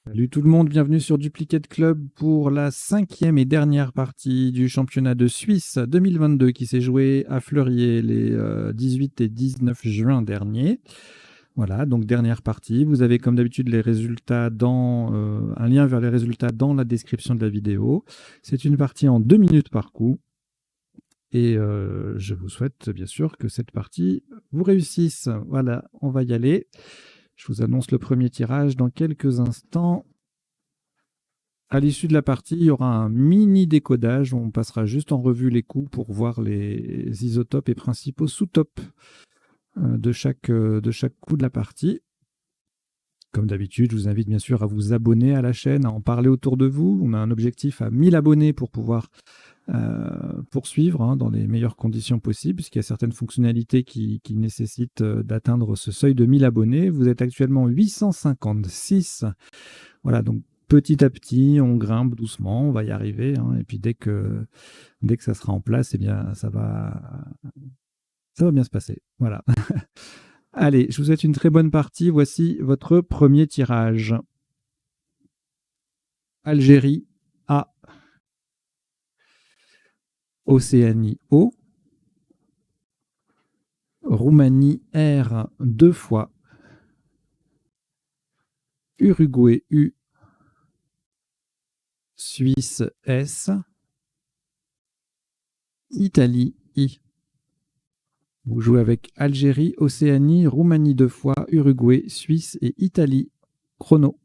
Salut tout le monde, bienvenue sur Duplicate Club pour la 5e et dernière partie du championnat de Suisse 2022 qui s'est joué à Fleurier les 18 et 19 juin dernier. Voilà, donc dernière partie. Vous avez comme d'habitude les résultats un lien vers les résultats dans la description de la vidéo. C'est une partie en 2 minutes par coup. Et je vous souhaite bien sûr que cette partie vous réussisse. Voilà, on va y aller. Je vous annonce le premier tirage dans quelques instants. À l'issue de la partie, il y aura un mini décodage. On passera juste en revue les coups pour voir les isotopes et principaux sous-topes de chaque coup de la partie. Comme d'habitude, je vous invite bien sûr à vous abonner à la chaîne, à en parler autour de vous. On a un objectif à 1000 abonnés pour pouvoir poursuivre dans les meilleures conditions possibles, puisqu'il y a certaines fonctionnalités qui nécessitent d'atteindre ce seuil de 1000 abonnés. Vous êtes actuellement 856. Voilà, donc petit à petit, on grimpe doucement, on va y arriver. Et puis dès que ça sera en place, eh bien, ça va bien se passer. Voilà. Allez, je vous souhaite une très bonne partie. Voici votre premier tirage. Algérie A, Océanie O, Roumanie R 2 fois, Uruguay U, Suisse S, Italie I. Vous jouez avec Algérie, Océanie, Roumanie 2 fois, Uruguay, Suisse et Italie. Chrono.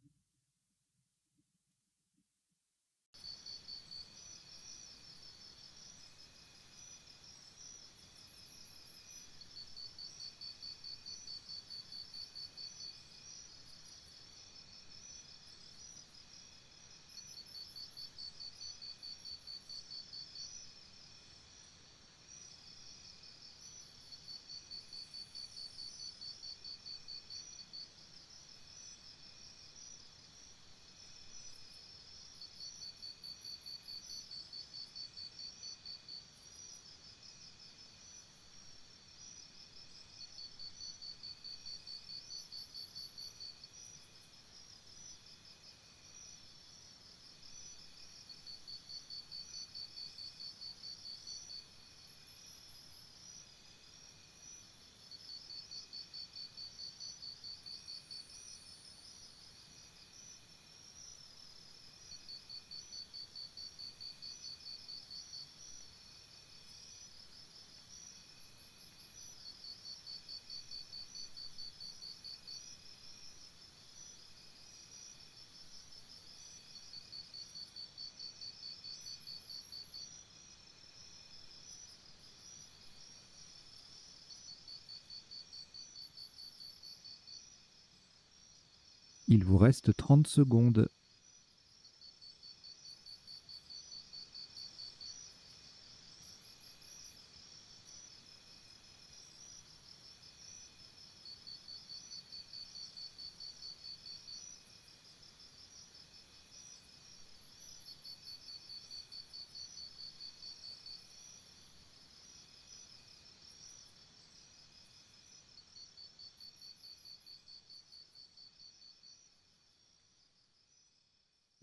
Il vous reste 30 secondes.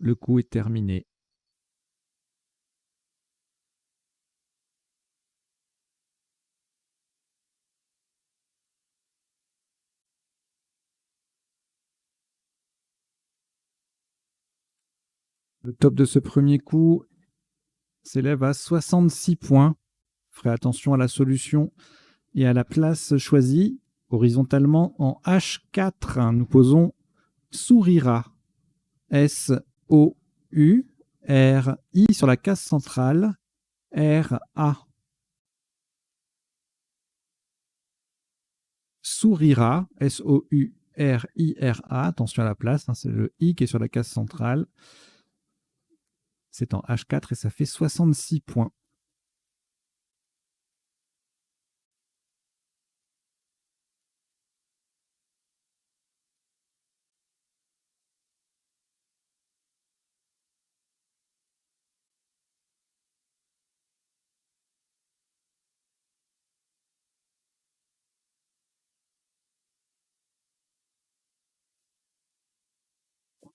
Le coup est terminé. Le top de ce premier coup s'élève à 66 points. Ferez attention à la solution et à la place choisie. Horizontalement, en H4, nous posons sourira. S-O-U-R-I sur la case centrale. R-A. Sourira. S-O-U-R-I-R-A. Attention à la place, c'est le I qui est sur la case centrale. C'est en H4 et ça fait 66 points.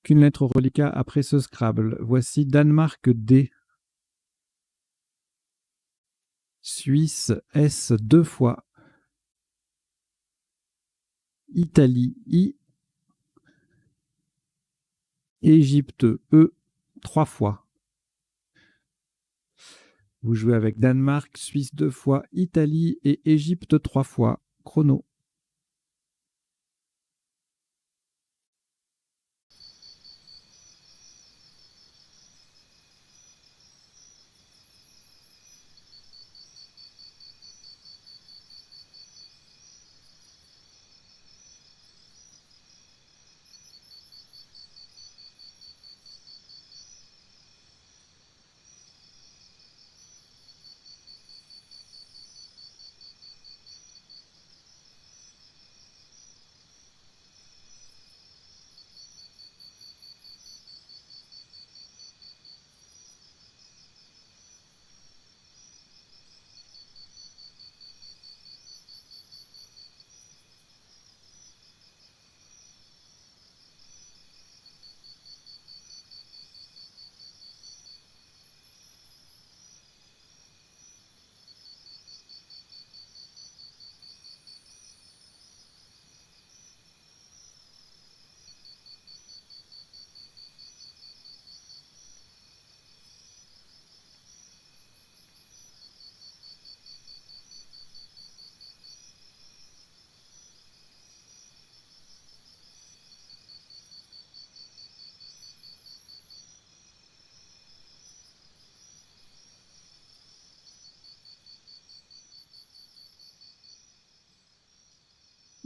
Aucune lettre au reliquat après ce Scrabble. Voici Danemark D. Suisse S 2 fois. Italie I. Égypte E 3 fois. Vous jouez avec Danemark, Suisse 2 fois, Italie et Égypte 3 fois. Chrono.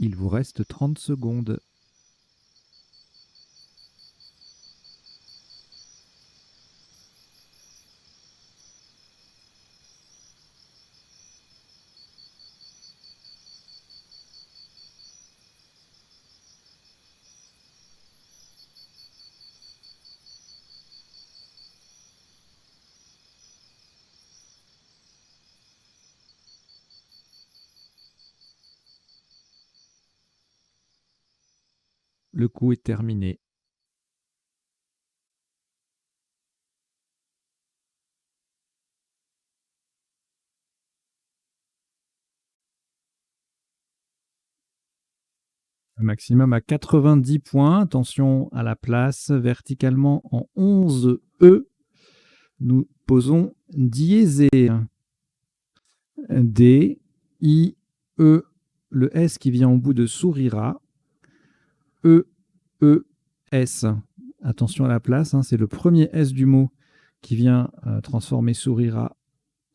Il vous reste 30 secondes. Le coup est terminé. Un maximum à 90 points. Attention à la place. Verticalement en 11 E. Nous posons diésé. D, I, E. Le S qui vient au bout de sourira. E, E, S. Attention à la place. C'est le premier S du mot qui vient transformer sourira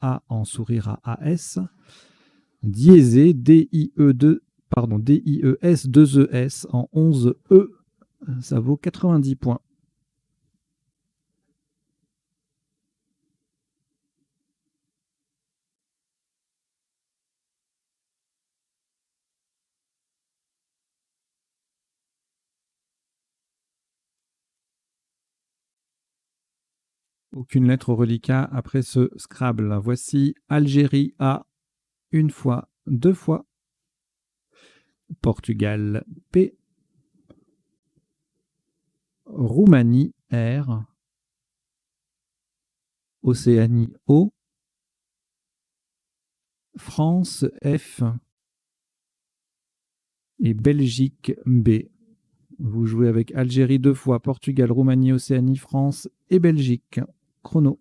A en sourira AS. Diésé, D-I-E-2. Pardon, D-I-E-S, 2 E-S en 11 E, ça vaut 90 points. Aucune lettre au reliquat après ce Scrabble. Voici Algérie A, 1 fois, 2 fois. Portugal P. Roumanie R. Océanie O. France F. Et Belgique B. Vous jouez avec Algérie 2 fois, Portugal, Roumanie, Océanie, France et Belgique. Chrono.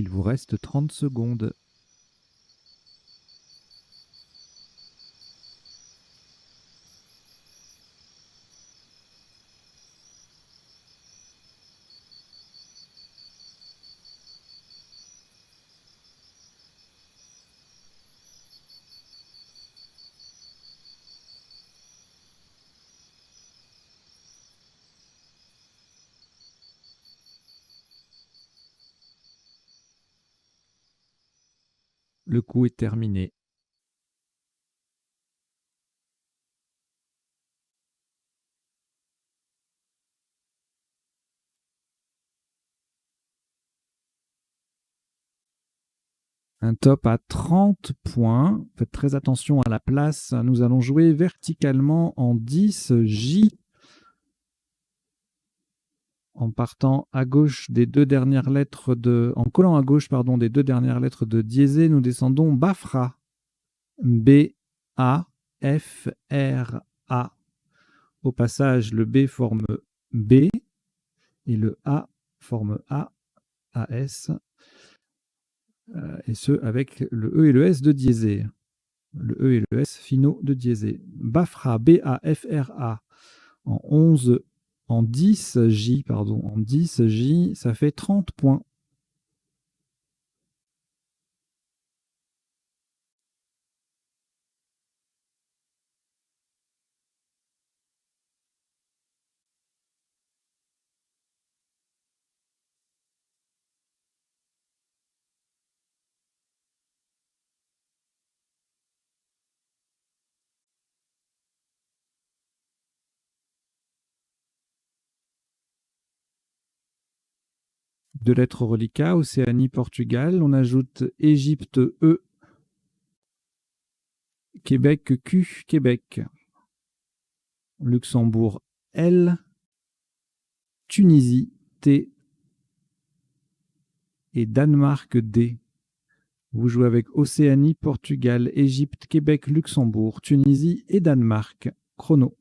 Il vous reste 30 secondes. Le coup est terminé. Un top à 30 points. Faites très attention à la place. Nous allons jouer verticalement en 10 J. En partant à gauche des deux dernières lettres en collant à gauche, pardon, des deux dernières lettres de diésé, nous descendons Bafra. B-A-F-R-A. Au passage, le B forme B et le A forme A, A-S. Et ce, avec le E et le S de diésé. Le E et le S finaux de diésé. Bafra, B-A-F-R-A, en 10 J, ça fait 30 points. Deux lettres reliquats, Océanie, Portugal. On ajoute Égypte, E. Québec, Q, Québec. Luxembourg, L. Tunisie, T. Et Danemark, D. Vous jouez avec Océanie, Portugal, Égypte, Québec, Luxembourg, Tunisie et Danemark. Chrono.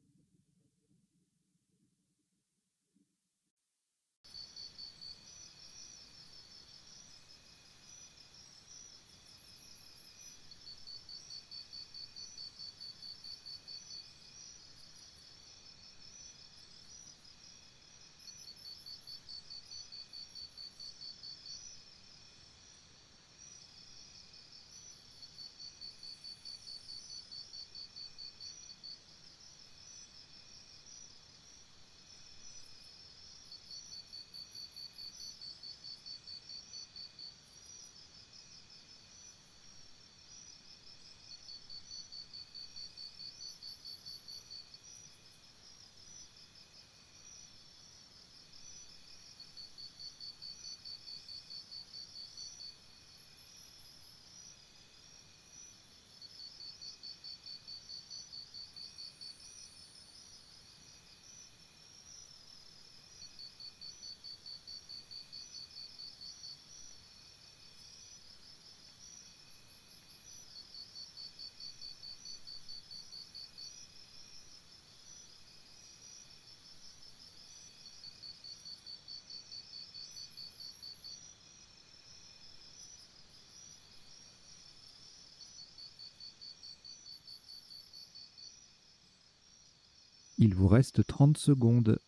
Il vous reste 30 secondes.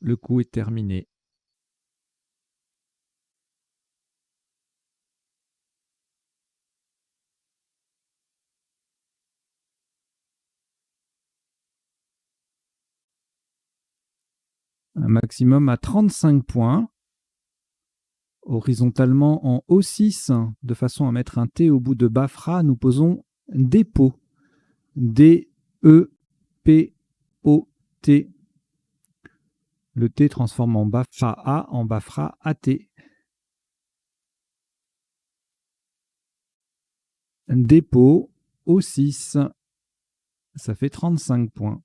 Le coup est terminé. Un maximum à 35 points. Horizontalement en O6, de façon à mettre un T au bout de Bafra, nous posons dépôt. D-E-P-O-T. Le T transforme en Bafra A en Bafra AT. Dépôt au 6. Ça fait 35 points.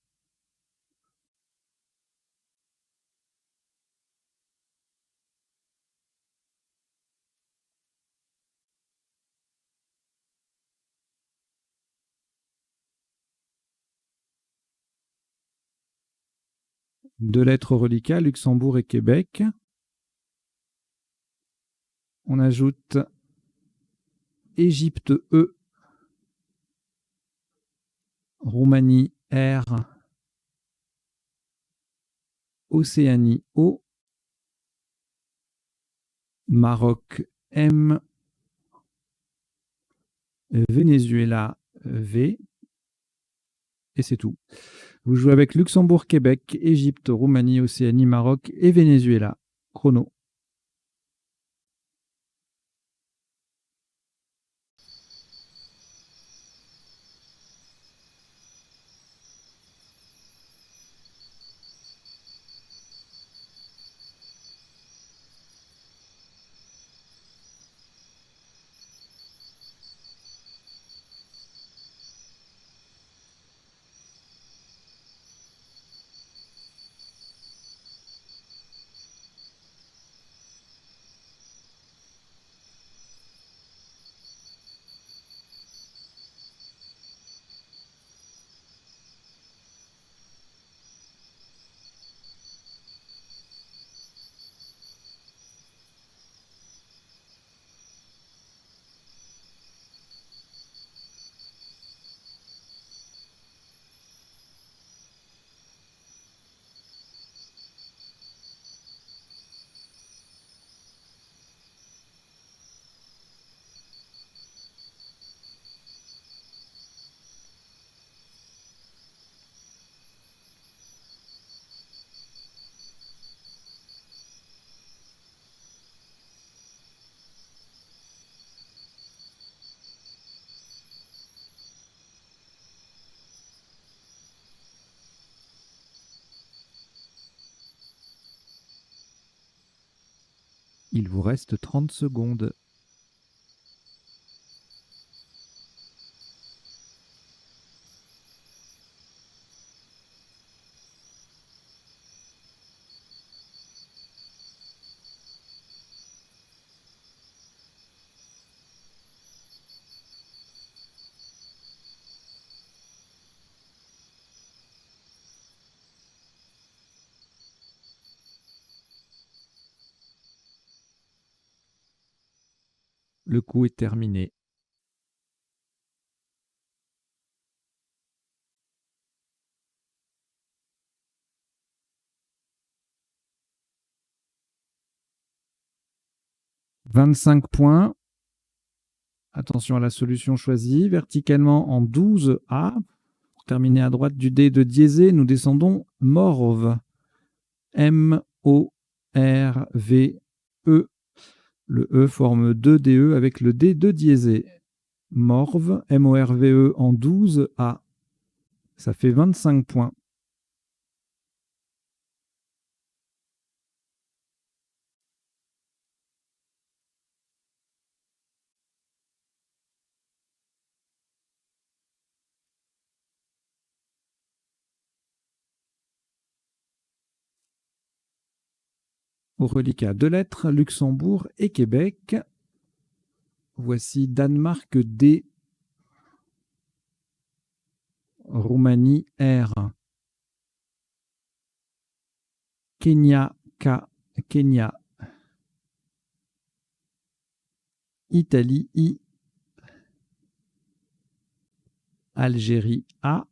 Deux lettres reliquats, Luxembourg et Québec. On ajoute Égypte E, Roumanie R, Océanie O, Maroc M, Venezuela V, et c'est tout. Vous jouez avec Luxembourg, Québec, Égypte, Roumanie, Océanie, Maroc et Venezuela. Chrono. Il vous reste 30 secondes. Le coup est terminé. « 25 points. Attention à la solution choisie. Verticalement en 12A. Pour terminer à droite du dé de diésé, nous descendons morve. M-O-R-V-E. Le E forme 2 DE avec le D de diésé. Morve, M-O-R-V-E en 12A. Ça fait 25 points. Au reliquat, deux lettres, Luxembourg et Québec. Voici Danemark D, Roumanie R, Kenya K, Kenya, Italie I, Algérie A.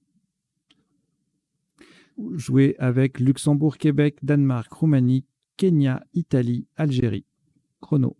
Jouer avec Luxembourg, Québec, Danemark, Roumanie, Kenya, Italie, Algérie. Chrono.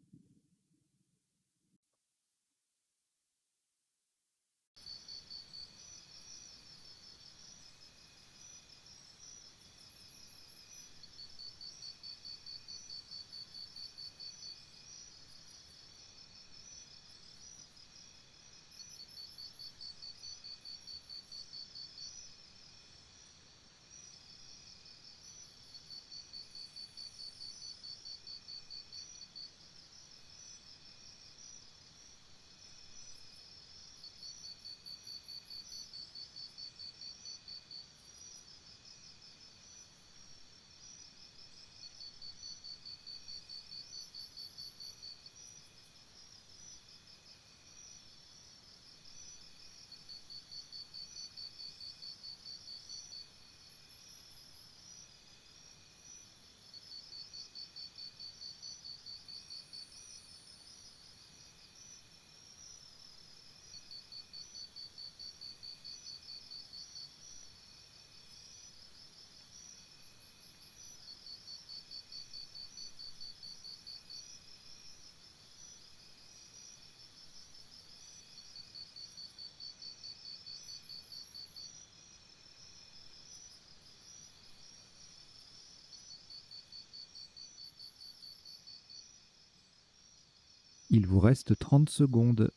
Il vous reste 30 secondes.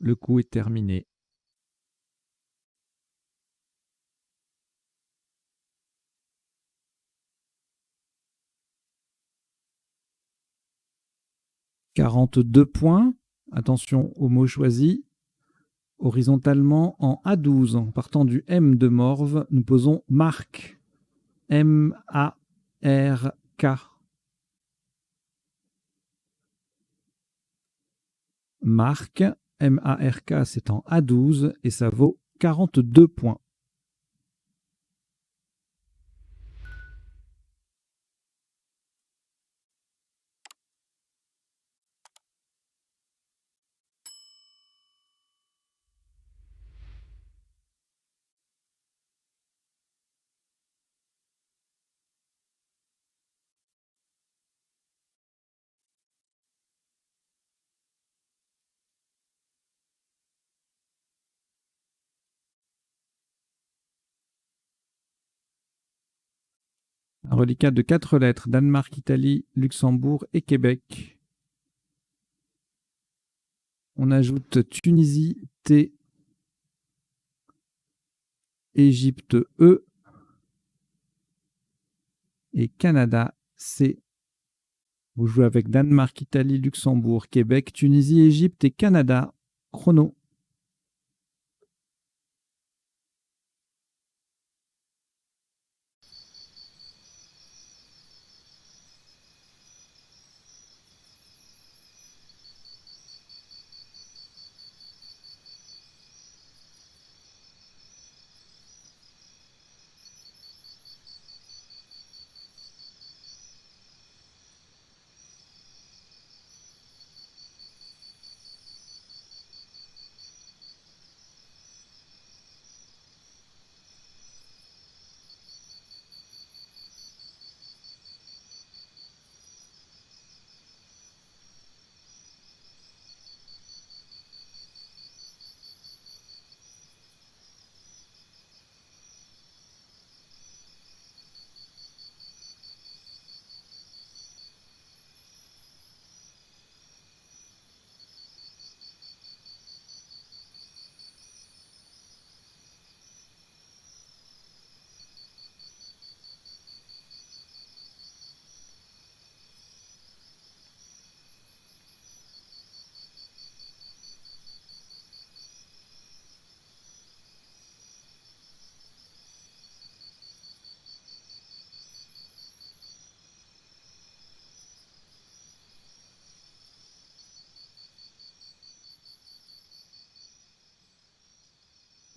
Le coup est terminé. « 42 points. Attention au mot choisi. Horizontalement en A12, en partant du M de Morve, nous posons Marc. M-A-R-K. Marc, M-A-R-K, c'est en A12 et ça vaut 42 points. Un reliquat de 4 lettres, Danemark, Italie, Luxembourg et Québec. On ajoute Tunisie, T, Égypte, E, et Canada, C. Vous jouez avec Danemark, Italie, Luxembourg, Québec, Tunisie, Égypte et Canada. Chrono.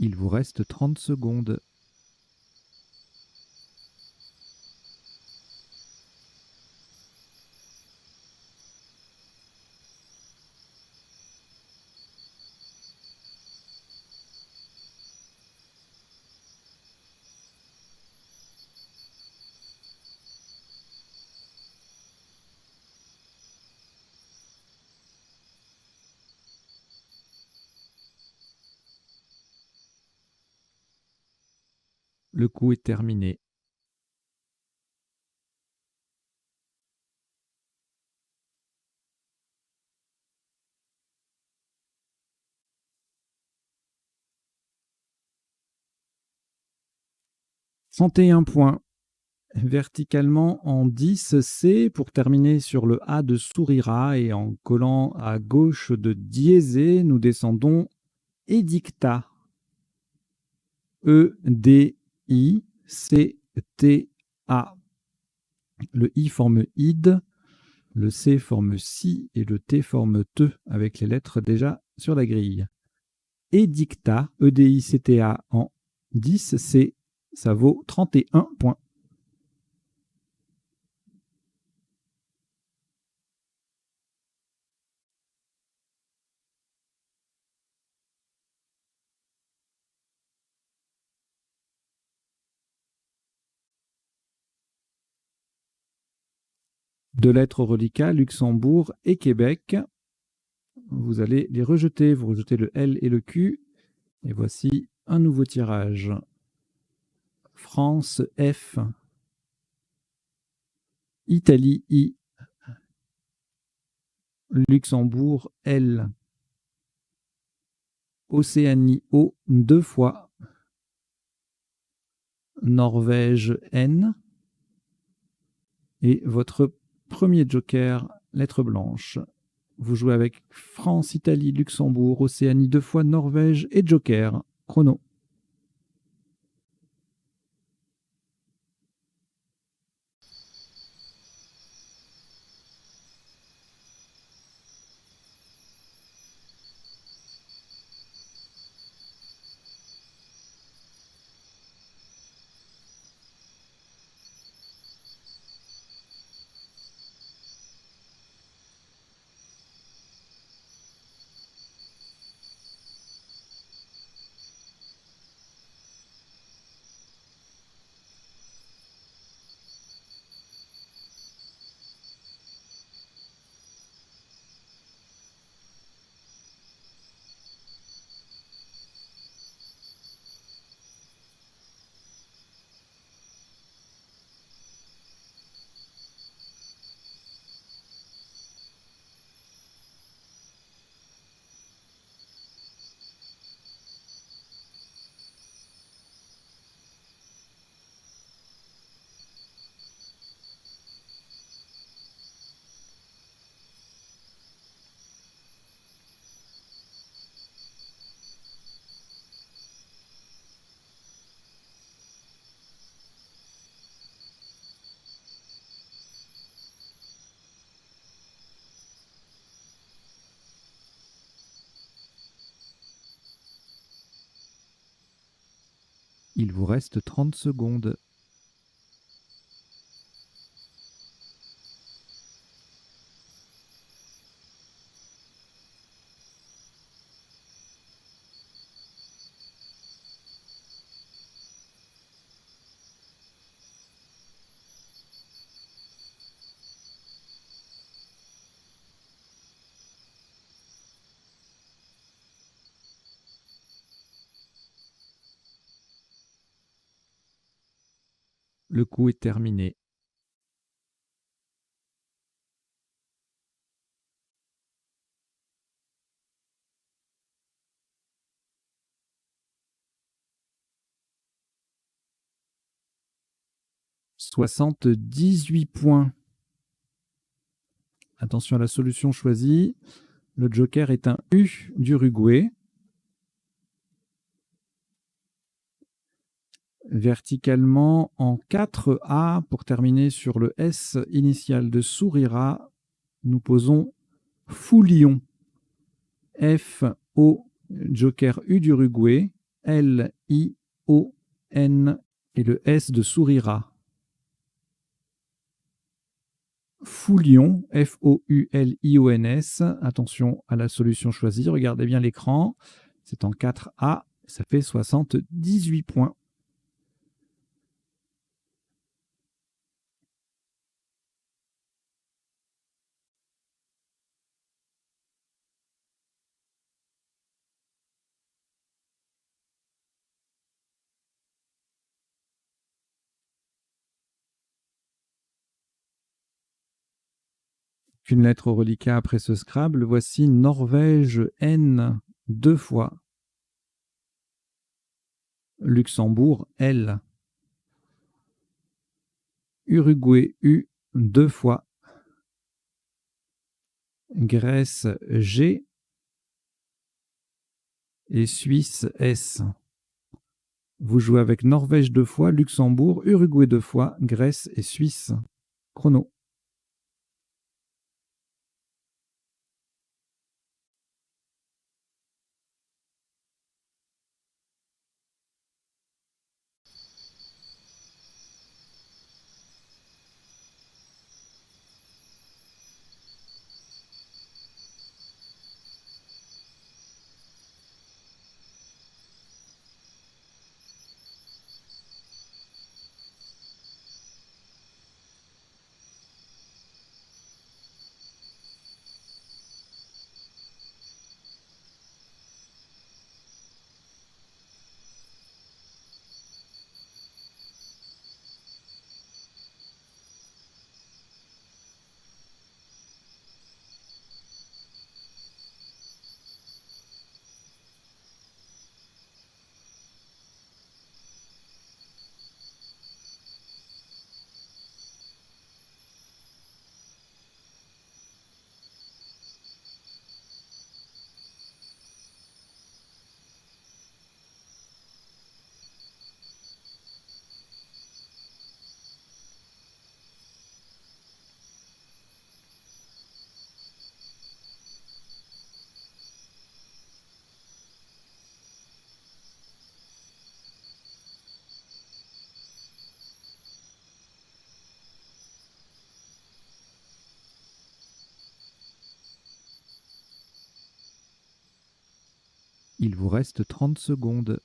Il vous reste 30 secondes. Le coup est terminé. « 31 points. Verticalement en 10 C pour terminer sur le A de Sourira et en collant à gauche de Diésé, nous descendons Édicta. E-D-I-C-T-A. Le I forme id, le C forme si et le T forme te avec les lettres déjà sur la grille. Édicta, E-D-I-C-T-A en 10 C, ça vaut 31 points. Deux lettres au reliquat, Luxembourg et Québec. Vous allez les rejeter. Vous rejetez le L et le Q. Et voici un nouveau tirage. France, F. Italie, I. Luxembourg, L. Océanie, O, 2 fois. Norvège, N. Et votre premier joker, lettre blanche. Vous jouez avec France, Italie, Luxembourg, Océanie 2 fois, Norvège et joker. Chrono. Il vous reste 30 secondes. Le coup est terminé. « 78 points. Attention à la solution choisie. Le joker est un U d'Uruguay. Verticalement en 4A pour terminer sur le S initial de Sourira. Nous posons Foulion. F-O, joker U d'Uruguay. L-I-O-N et le S de Sourira. Foulion, F-O-U-L-I-O-N-S. Attention à la solution choisie. Regardez bien l'écran. C'est en 4A. Ça fait 78 points. Une lettre au reliquat après ce Scrabble. Voici Norvège N 2 fois. Luxembourg L. Uruguay U 2 fois. Grèce G. Et Suisse S. Vous jouez avec Norvège 2 fois, Luxembourg, Uruguay 2 fois, Grèce et Suisse. Chrono. Il vous reste 30 secondes.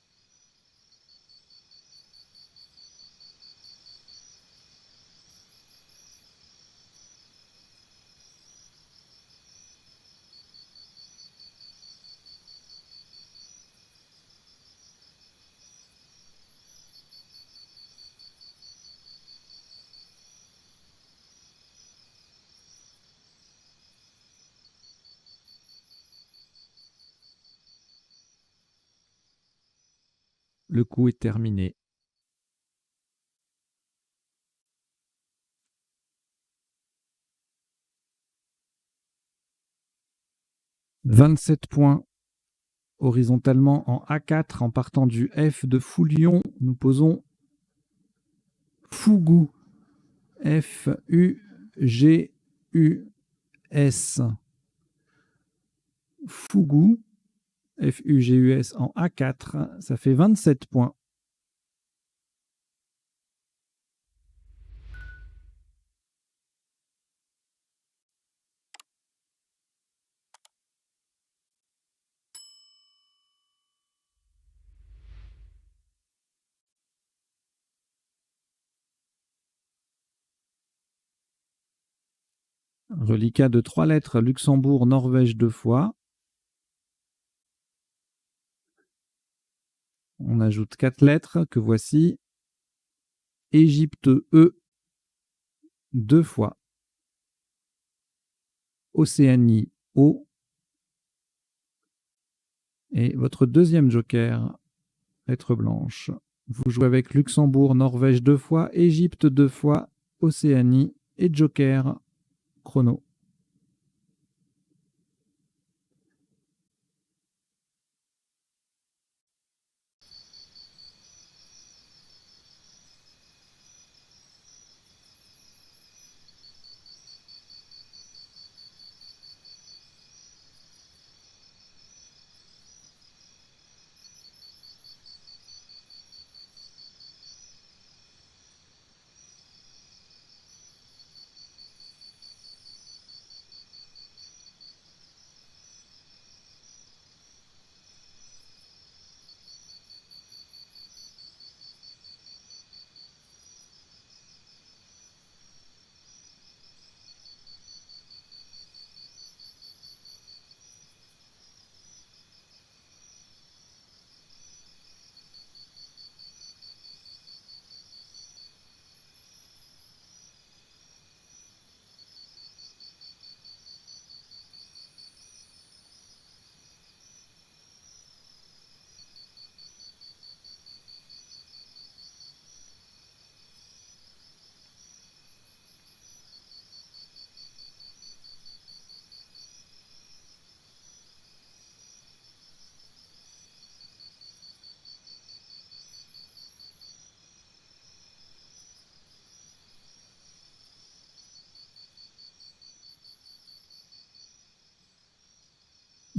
Le coup est terminé. « 27 points horizontalement en A4 en partant du F de Foulion. Nous posons Fougou. F-U-G-U-S. Fougou. F-U-G-U-S en A4. Ça fait 27 points. Reliquat de 3 lettres, Luxembourg, Norvège 2 fois. On ajoute 4 lettres que voici. Égypte E 2 fois. Océanie O. Et votre deuxième joker, lettre blanche. Vous jouez avec Luxembourg, Norvège 2 fois, Égypte 2 fois, Océanie et joker chrono.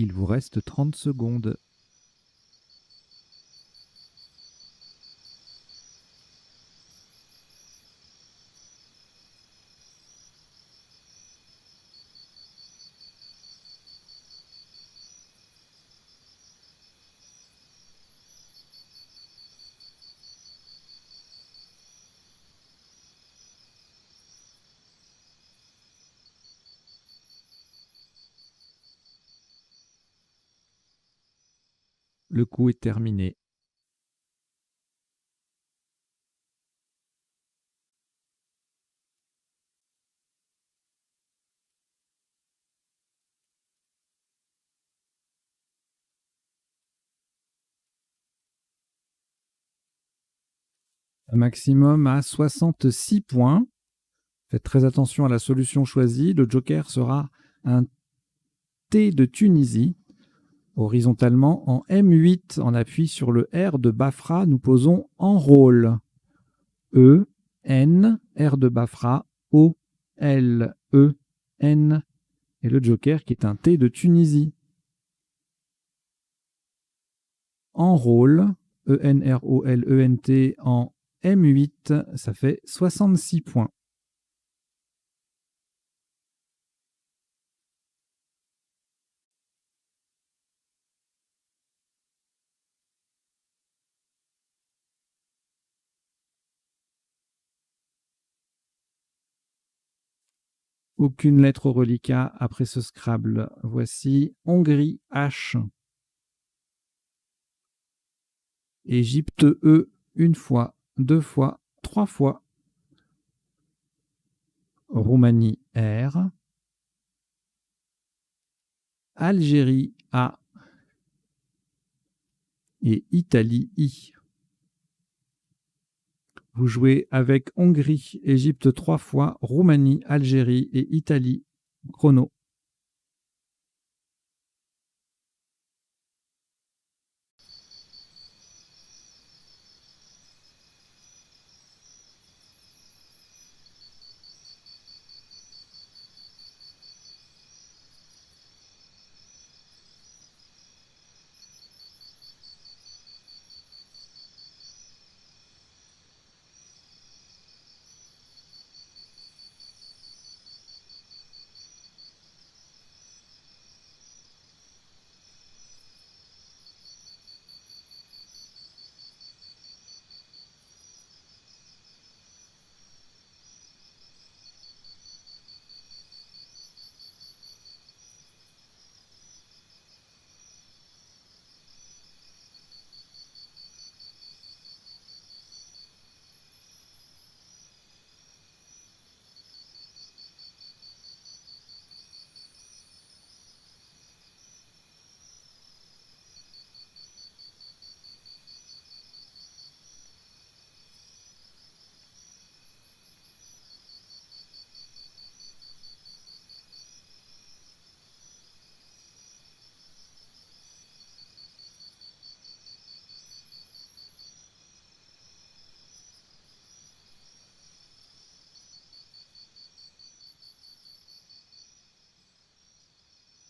Il vous reste 30 secondes. Le coup est terminé. Un maximum à 66 points. Faites très attention à la solution choisie. Le joker sera un T de Tunisie. Horizontalement en M8, on appuie sur le R de Bafra. Nous posons enrôle. E, N, R de Bafra, O, L, E, N. Et le joker qui est un T de Tunisie. Enrôle, E-N-R-O-L-E-N-T en M8, ça fait 66 points. Aucune lettre au reliquat après ce Scrabble. Voici Hongrie H. Égypte E, une fois, deux fois, trois fois. Roumanie R. Algérie A. Et Italie I. Vous jouez avec Hongrie, Égypte 3 fois, Roumanie, Algérie et Italie. Chrono.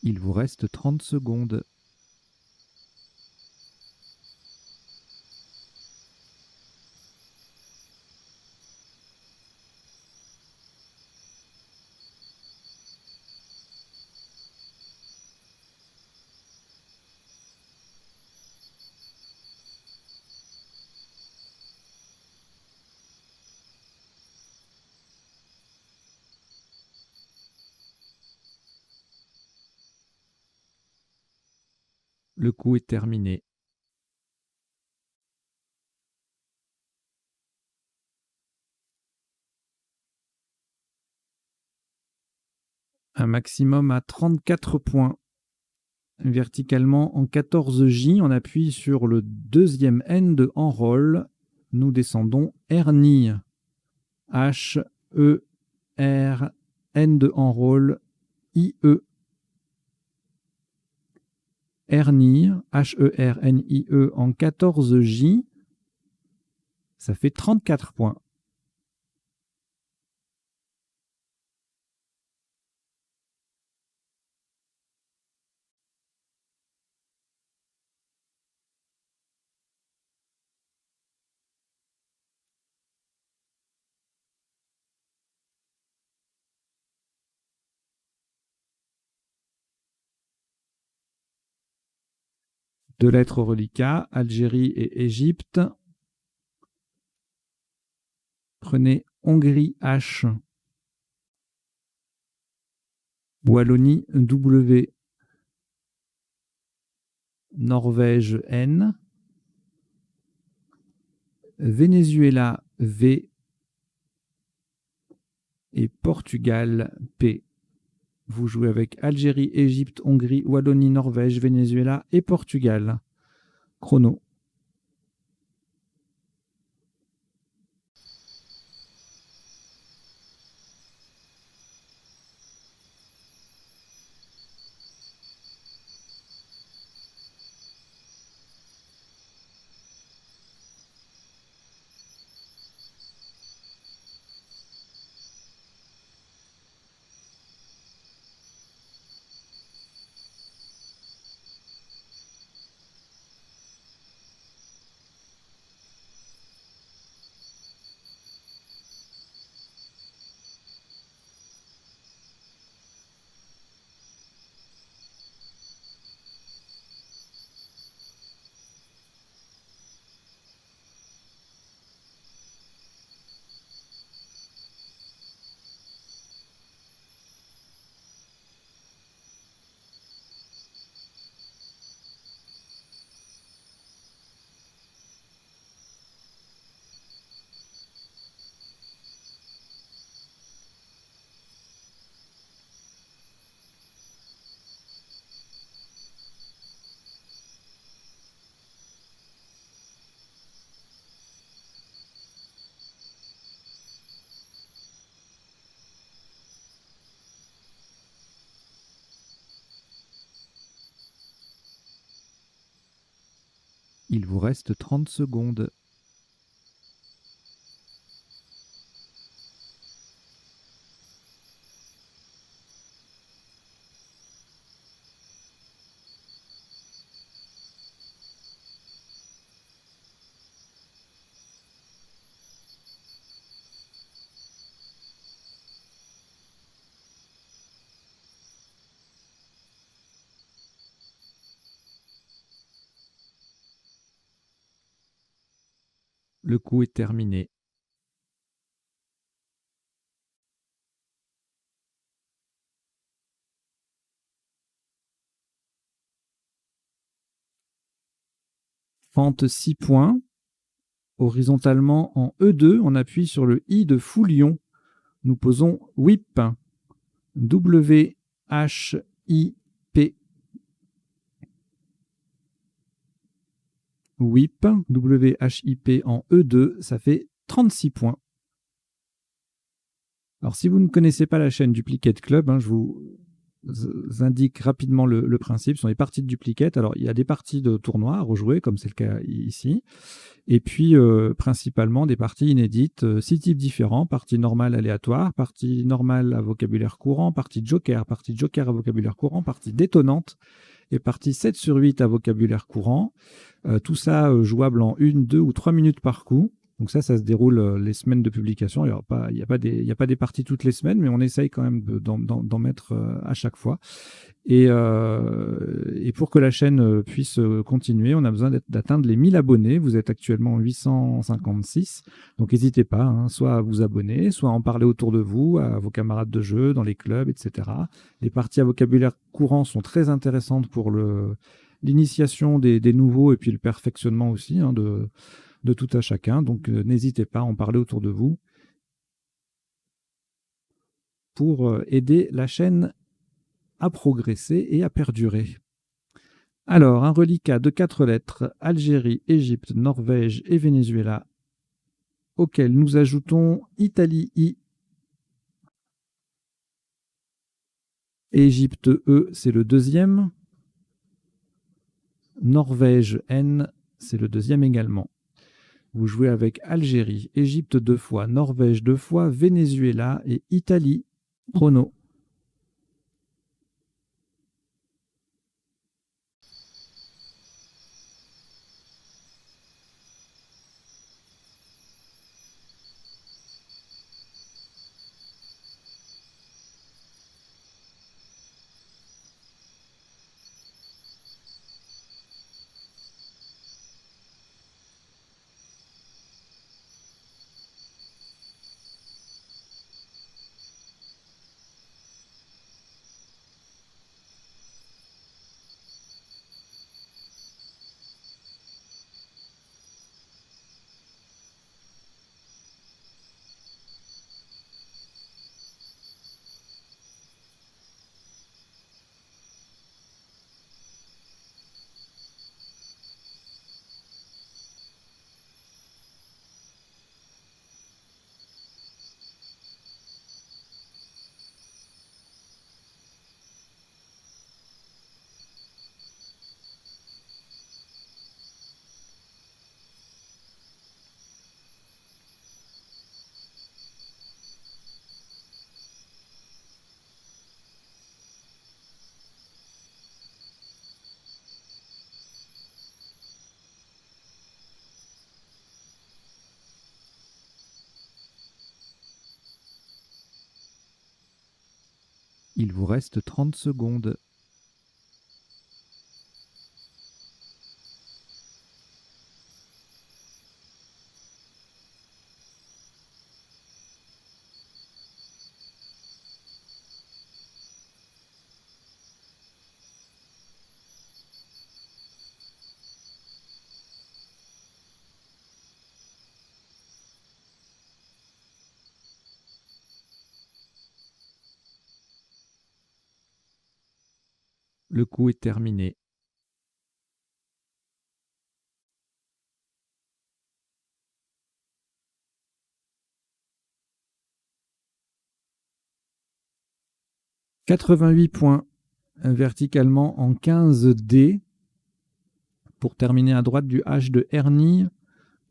Il vous reste 30 secondes. Le coup est terminé. Un maximum à 34 points. Verticalement en 14J, on appuie sur le deuxième N de enroll. Nous descendons Hernie. H, E, R, N de enroll, I, E. Hernie, H-E-R-N-I-E en 14J. Ça fait 34 points. Deux lettres au reliquat, Algérie et Égypte. Prenez Hongrie H. Wallonie W. Norvège N. Venezuela V. Et Portugal P. Vous jouez avec Algérie, Égypte, Hongrie, Wallonie, Norvège, Venezuela et Portugal. Chrono. Il vous reste 30 secondes. Le coup est terminé. Fente 6 points. Horizontalement en E2, on appuie sur le I de Foulion. Nous posons whip. W-H-I-P. Whip, W-H-I-P en E2, ça fait 36 points. Alors, si vous ne connaissez pas la chaîne Duplicate Club, je vous indique rapidement le principe. Ce sont les parties de Duplicate. Alors, il y a des parties de tournoi à rejouer, comme c'est le cas ici. Et puis, principalement, des parties inédites, 6 types différents. Partie normale aléatoire, partie normale à vocabulaire courant, partie joker à vocabulaire courant, partie détonnante et partie 7 sur 8 à vocabulaire courant. Tout ça jouable en 1, 2 ou 3 minutes par coup. Donc ça se déroule les semaines de publication. Il n'y a pas des parties toutes les semaines, mais on essaye quand même d'en mettre à chaque fois. Et pour que la chaîne puisse continuer, on a besoin d'atteindre les 1000 abonnés. Vous êtes actuellement 856. Donc n'hésitez pas, soit à vous abonner, soit à en parler autour de vous, à vos camarades de jeu, dans les clubs, etc. Les parties à vocabulaire courant sont très intéressantes pour l'initiation des nouveaux et puis le perfectionnement aussi de tout à chacun. Donc n'hésitez pas à en parler autour de vous pour aider la chaîne à progresser et à perdurer. Alors, un reliquat de 4 lettres, Algérie, Égypte, Norvège et Venezuela, auquel nous ajoutons Italie I, Égypte E, c'est le deuxième, Norvège N, c'est le deuxième également. Vous jouez avec Algérie, Égypte 2 fois, Norvège 2 fois, Venezuela et Italie. Chrono. Il vous reste 30 secondes. Le coup est terminé. « 88 points verticalement en 15 dés. Pour terminer à droite du H de Hernie,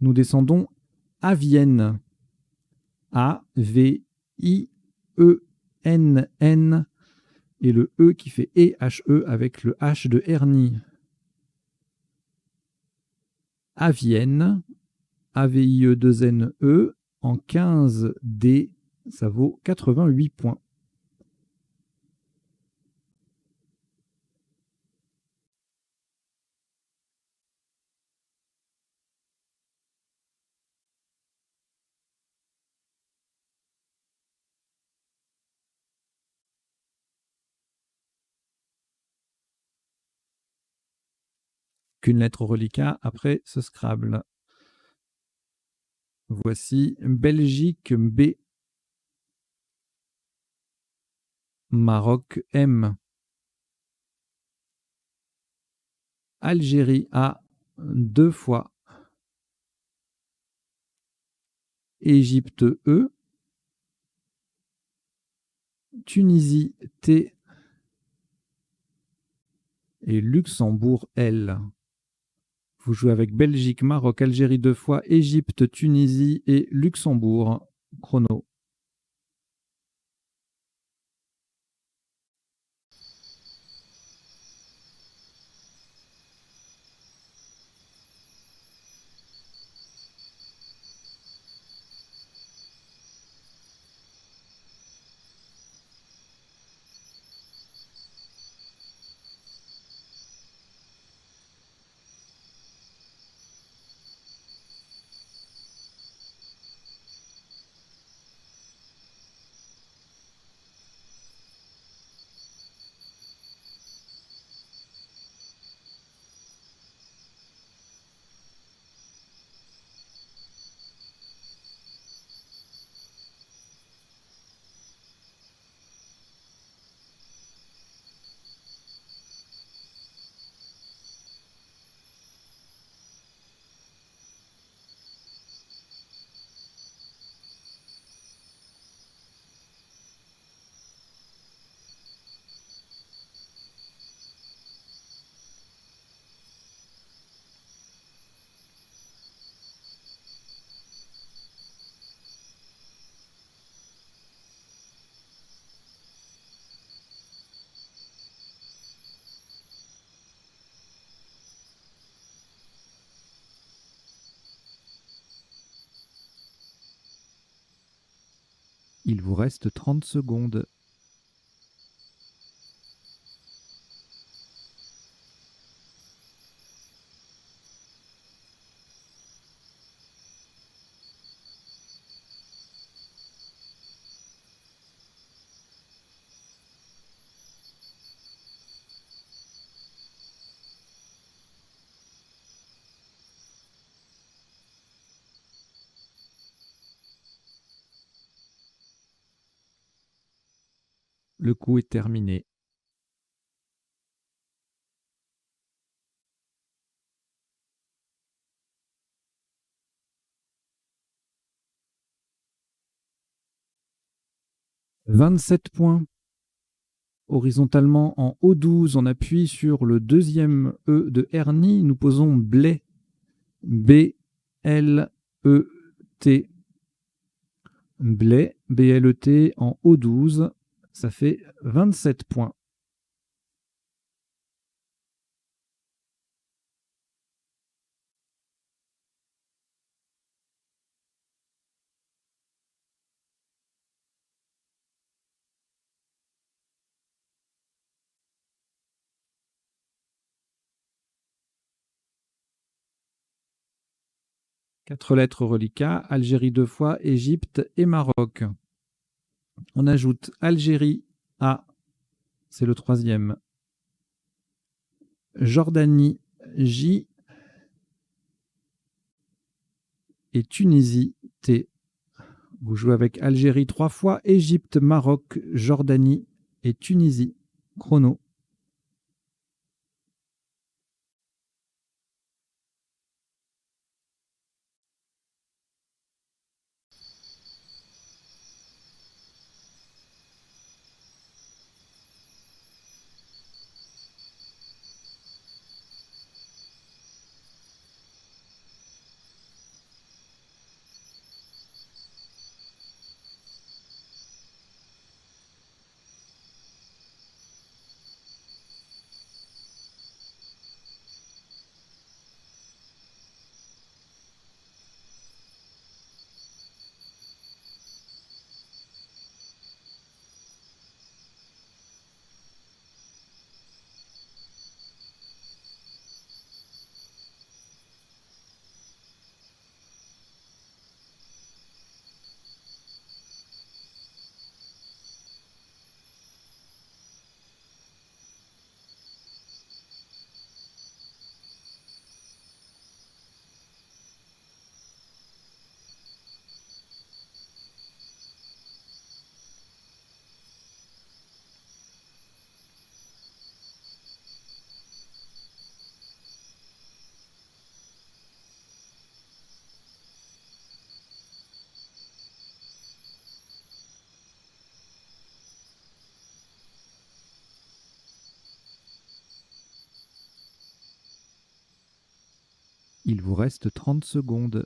nous descendons à Vienne. A-V-I-E-N-N. Et le E qui fait E-H-E avec le H de Hernie. À Vienne, A-V-I-E-2-N-E, en 15D, ça vaut 88 points. Qu'une lettre au reliquat après ce Scrabble. Voici Belgique B, Maroc M, Algérie A 2 fois, Égypte E, Tunisie T et Luxembourg L. Vous jouez avec Belgique, Maroc, Algérie 2 fois, Égypte, Tunisie et Luxembourg. Chrono. Il vous reste 30 secondes. Le coup est terminé. « 27 points. Horizontalement en O12, on appuie sur le deuxième E de Hernie. Nous posons Blé. B-L-E-T. Blé, B-L-E-T en O12. Ça fait 27 points. Quatre lettres reliquats, Algérie 2 fois, Égypte et Maroc. On ajoute Algérie A, c'est le troisième. Jordanie J et Tunisie T. Vous jouez avec Algérie 3 fois, Égypte, Maroc, Jordanie et Tunisie. Chrono. Il vous reste 30 secondes.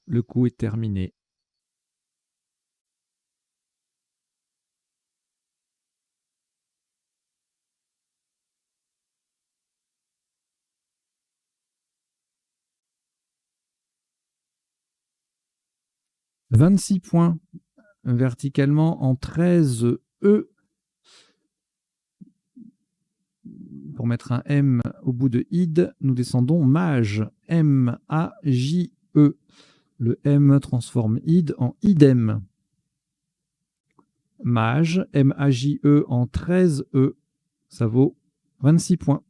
Le coup est terminé. « 26 points verticalement en 13 E. Pour mettre un M au bout de id, nous descendons mage. M-A-J-E. Le M transforme id en idem. Mage, M-A-J-E en 13 E. Ça vaut 26 points.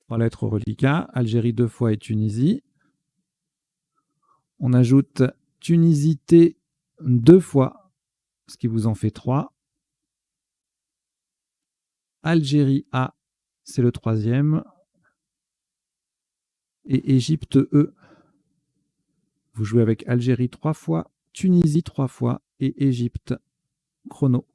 Trois lettres au reliquat, Algérie 2 fois et Tunisie. On ajoute Tunisie T 2 fois, ce qui vous en fait 3. Algérie A, c'est le troisième. Et Égypte E. Vous jouez avec Algérie 3 fois, Tunisie 3 fois et Égypte. Chrono.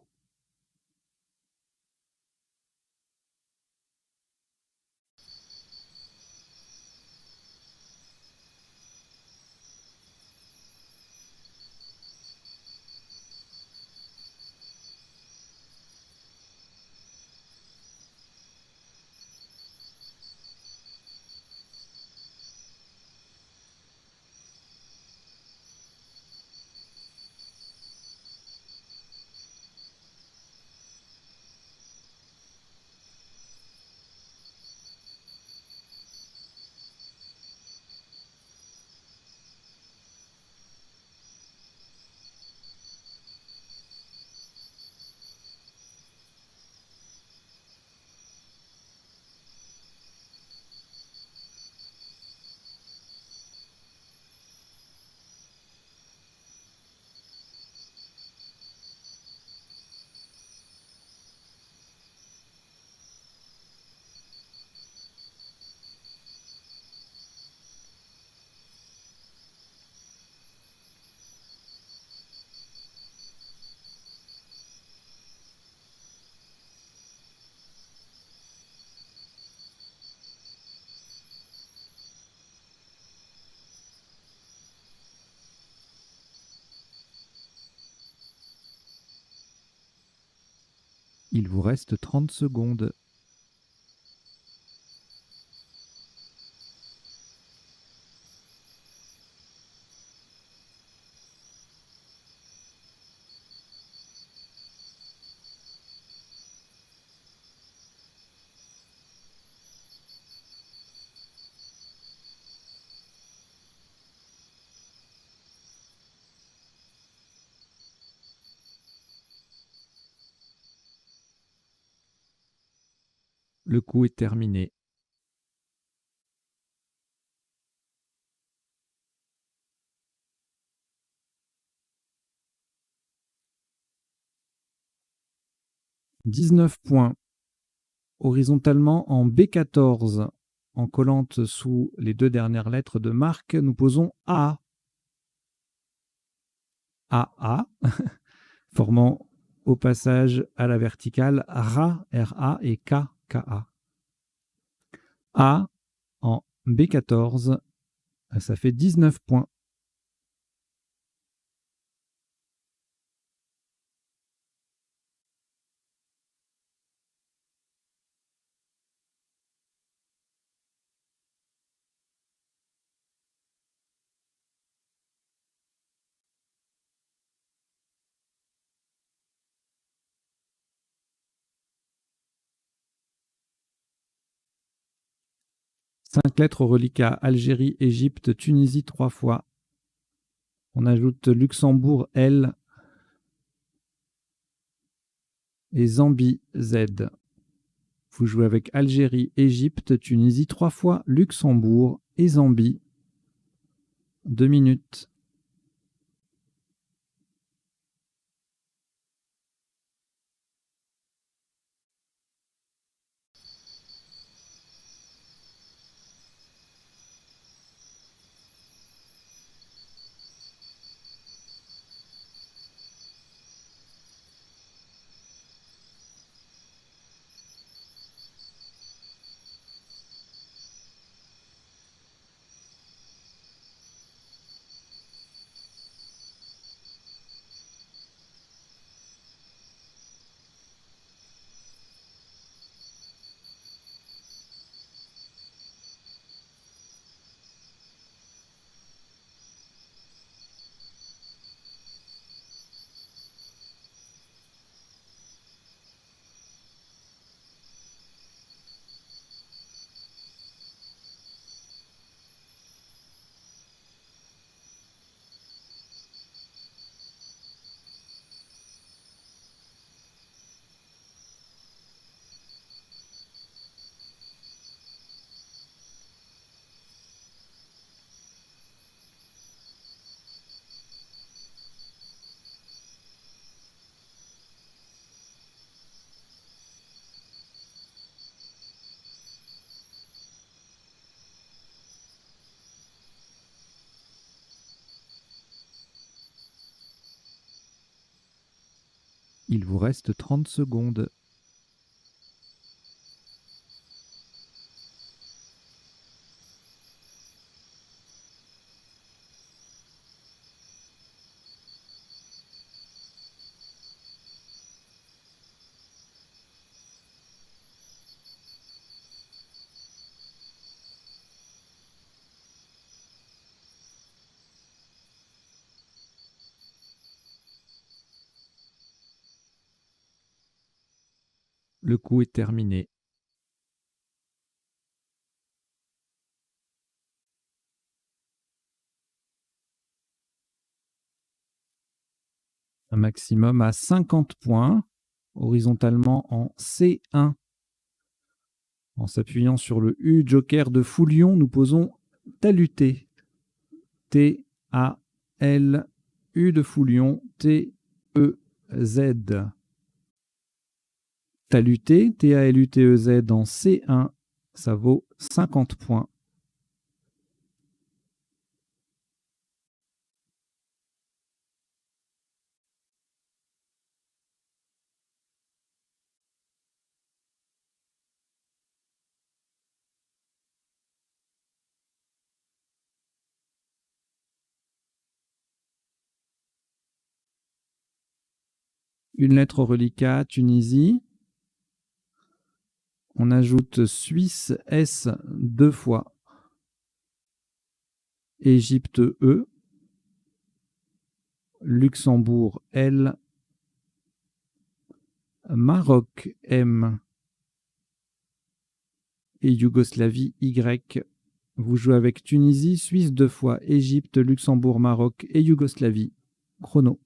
Il vous reste 30 secondes. Le coup est terminé. « 19 points. Horizontalement en B14, en collante sous les deux dernières lettres de marque, nous posons A. AA, formant au passage à la verticale RA, RA et K, KA. A en B14, ça fait 19 points. 5 lettres au reliquat. Algérie, Égypte, Tunisie 3 fois. On ajoute Luxembourg, L. Et Zambie, Z. Vous jouez avec Algérie, Égypte, Tunisie 3 fois, Luxembourg et Zambie. 2 minutes. Il vous reste 30 secondes. Le coup est terminé. Un maximum à 50 points, horizontalement en C1. En s'appuyant sur le U joker de Foulion, nous posons Taluté. T-A-L-U de Foulion, T-E-Z. Taluté, T-A-L-U-T-E-Z en C1, ça vaut 50 points. Une lettre au reliquat, Tunisie. On ajoute Suisse, S 2 fois. Égypte, E. Luxembourg, L. Maroc, M. Et Yougoslavie, Y. Vous jouez avec Tunisie, Suisse 2 fois, Égypte, Luxembourg, Maroc et Yougoslavie. Chrono.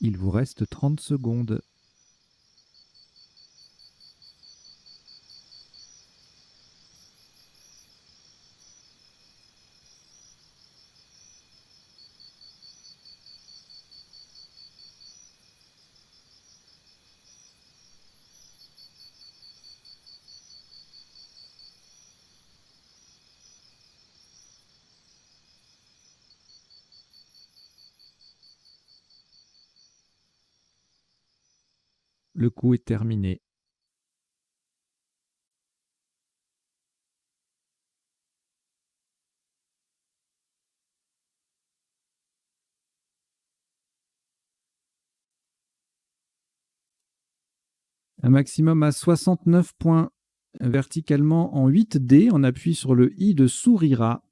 Il vous reste 30 secondes. Le coup est terminé. Un maximum à 69 points verticalement en 8D. On appuie sur le I de sourira.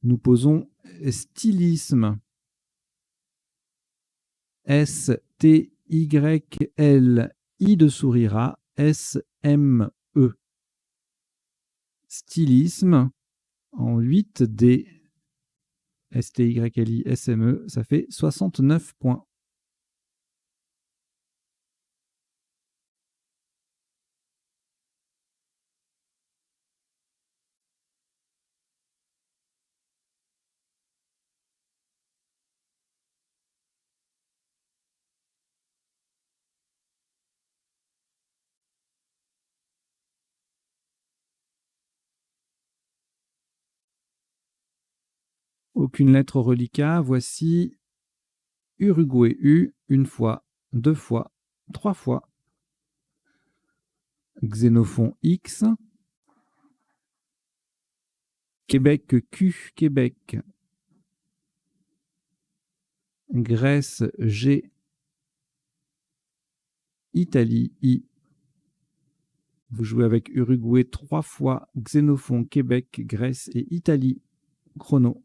Nous posons stylisme. S-T-Y-L, I de sourira, S-M-E. Stylisme en 8D. S-T-Y-L-I, S-M-E, ça fait 69 points. Aucune lettre au reliquat. Voici Uruguay U, une fois, deux fois, trois fois. Xénophon X. Québec Q, Québec. Grèce G. Italie I. Vous jouez avec Uruguay 3 fois, Xénophon, Québec, Grèce et Italie. Chrono.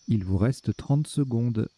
Il vous reste 30 secondes.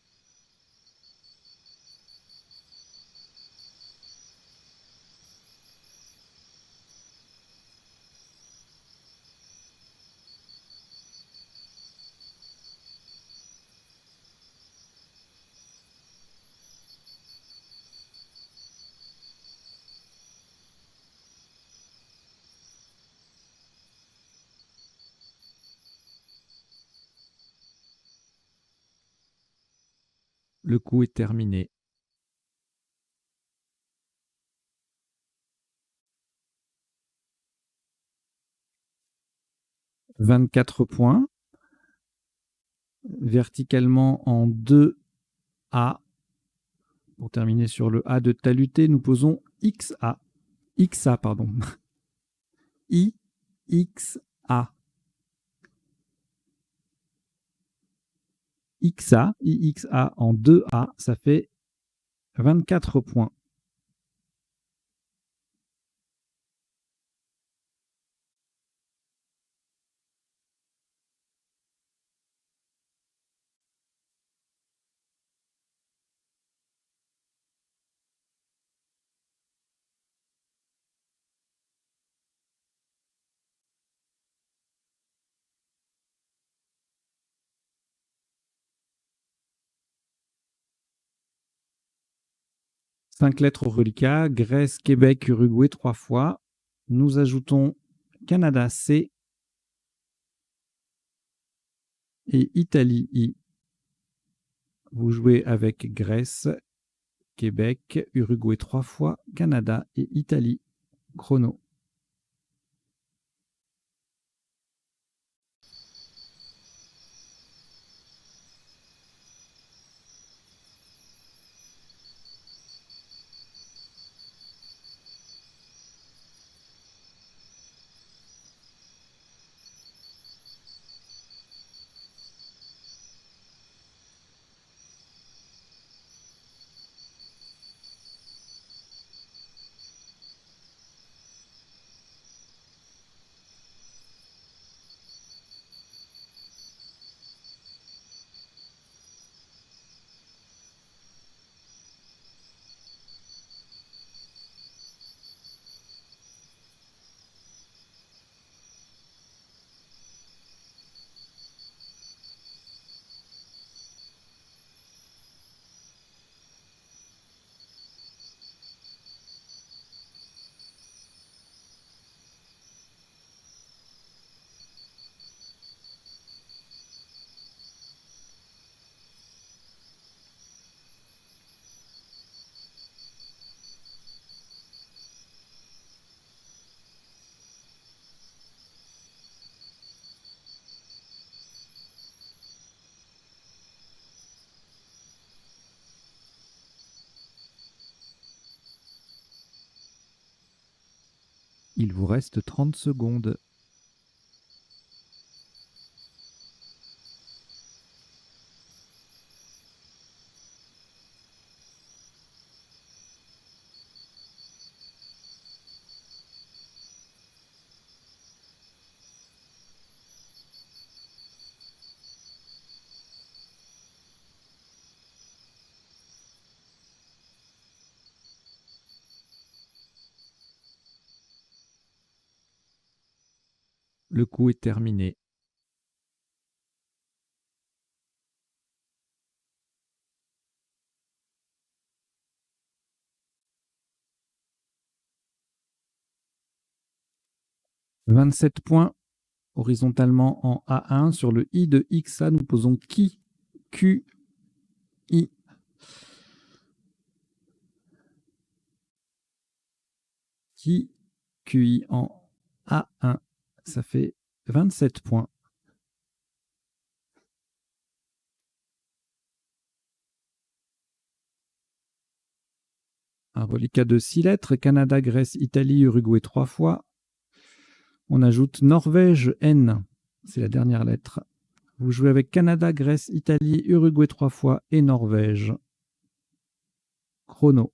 Le coup est terminé. « 24 points. Verticalement en 2A. Pour terminer sur le A de Taluté, nous posons XA. XA, pardon. IXA. IXA en 2A, ça fait 24 points. 5 lettres au reliquat, Grèce, Québec, Uruguay 3 fois. Nous ajoutons Canada C et Italie I. Vous jouez avec Grèce, Québec, Uruguay 3 fois, Canada et Italie. Chrono. Il vous reste 30 secondes. Le coup est terminé. « 27 points horizontalement en A1. Sur le I de XA, nous posons qui, Q, I. Qui, QI en A1. Ça fait 27 points. Un reliquat de 6 lettres, Canada, Grèce, Italie, Uruguay 3 fois. On ajoute Norvège, N, c'est la dernière lettre. Vous jouez avec Canada, Grèce, Italie, Uruguay 3 fois et Norvège. Chrono.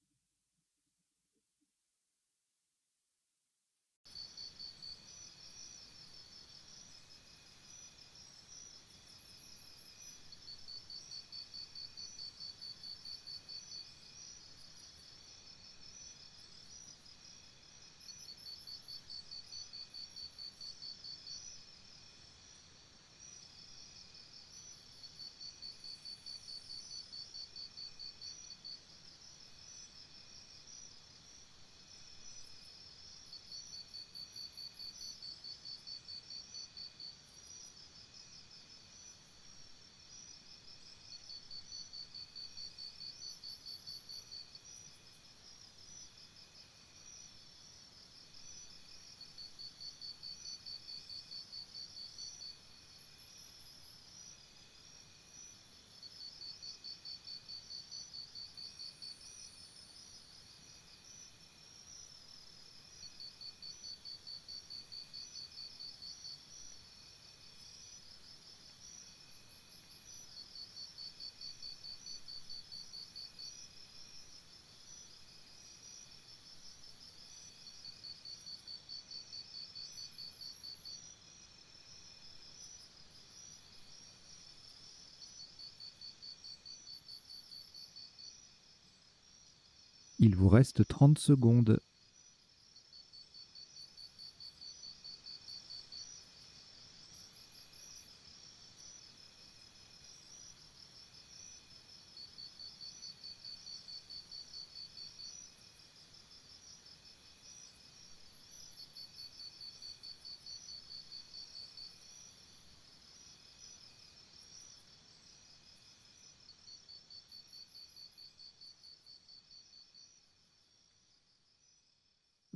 Il vous reste 30 secondes.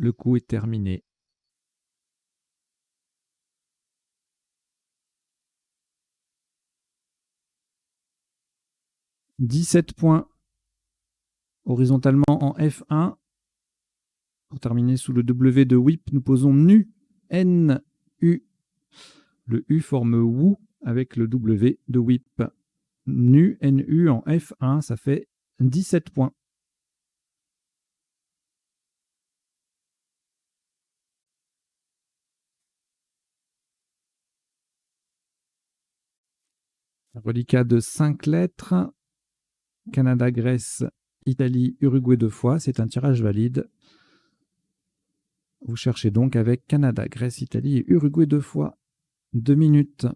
Le coup est terminé. « 17 points horizontalement en F1. Pour terminer sous le W de whip, nous posons NU, N-U. Le U forme WU avec le W de whip. NU, N-U en F1, ça fait 17 points. Reliquat de 5 lettres. Canada, Grèce, Italie, Uruguay 2 fois. C'est un tirage valide. Vous cherchez donc avec Canada, Grèce, Italie et Uruguay 2 fois. 2 minutes.